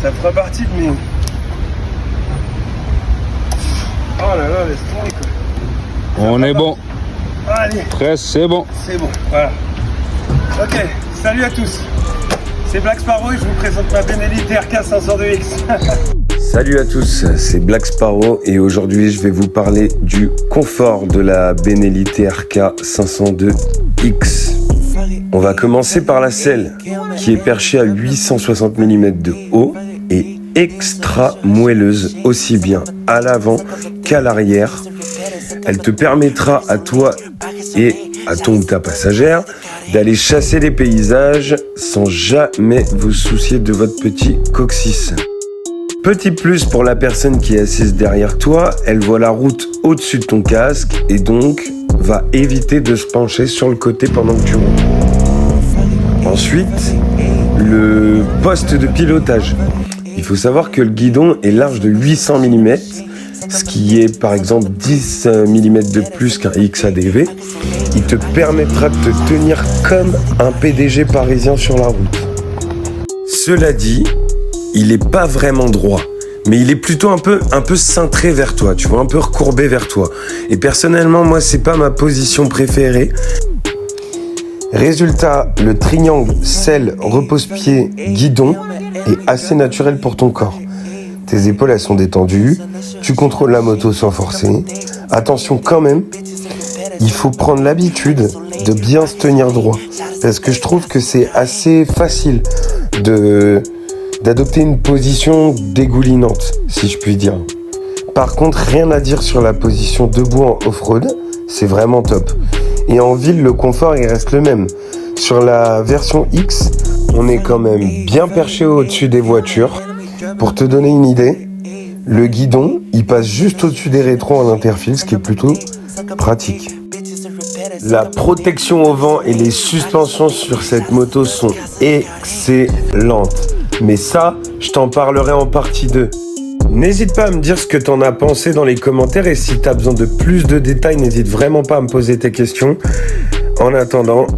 Ça fera partie de mes... Oh là là, laisse tomber quoi. On est bon. Allez, Presque, c'est bon. c'est bon, voilà. Ok, salut à tous. C'est Black Sparrow et je vous présente ma Benelli TRK 502X. Salut à tous, c'est Black Sparrow et aujourd'hui je vais vous parler du confort de la Benelli TRK 502X. On va commencer par la selle qui est perchée à 860 mm de haut et extra moelleuse aussi bien à l'avant qu'à l'arrière. Elle te permettra à toi et à ton ou ta passagère d'aller chasser les paysages sans jamais vous soucier de votre petit coccyx. Petit plus pour la personne qui est assise derrière toi, elle voit la route au-dessus de ton casque et donc va éviter de se pencher sur le côté pendant que tu roules. Ensuite, le poste de pilotage. Il faut savoir que le guidon est large de 800 mm, ce qui est par exemple 10 mm de plus qu'un XADV. Il te permettra de te tenir comme un PDG parisien sur la route. Cela dit, il n'est pas vraiment droit, mais il est plutôt un peu cintré vers toi, tu vois, un peu recourbé vers toi. Et personnellement, moi, c'est pas ma position préférée. Résultat, le triangle selle, repose-pied, guidon est assez naturel pour ton corps. Tes épaules, elles sont détendues, tu contrôles la moto sans forcer. Attention quand même, il faut prendre l'habitude de bien se tenir droit. Parce que je trouve que c'est assez facile d'adopter une position dégoulinante, si je puis dire. Par contre, rien à dire sur la position debout en off-road, c'est vraiment top. Et en ville, le confort, il reste le même. Sur la version X, on est quand même bien perché au-dessus des voitures. Pour te donner une idée, le guidon, il passe juste au-dessus des rétros en interfile, ce qui est plutôt pratique. La protection au vent et les suspensions sur cette moto sont excellentes. Mais ça, je t'en parlerai en partie 2. N'hésite pas à me dire ce que t'en as pensé dans les commentaires et si t'as besoin de plus de détails, n'hésite vraiment pas à me poser tes questions. En attendant,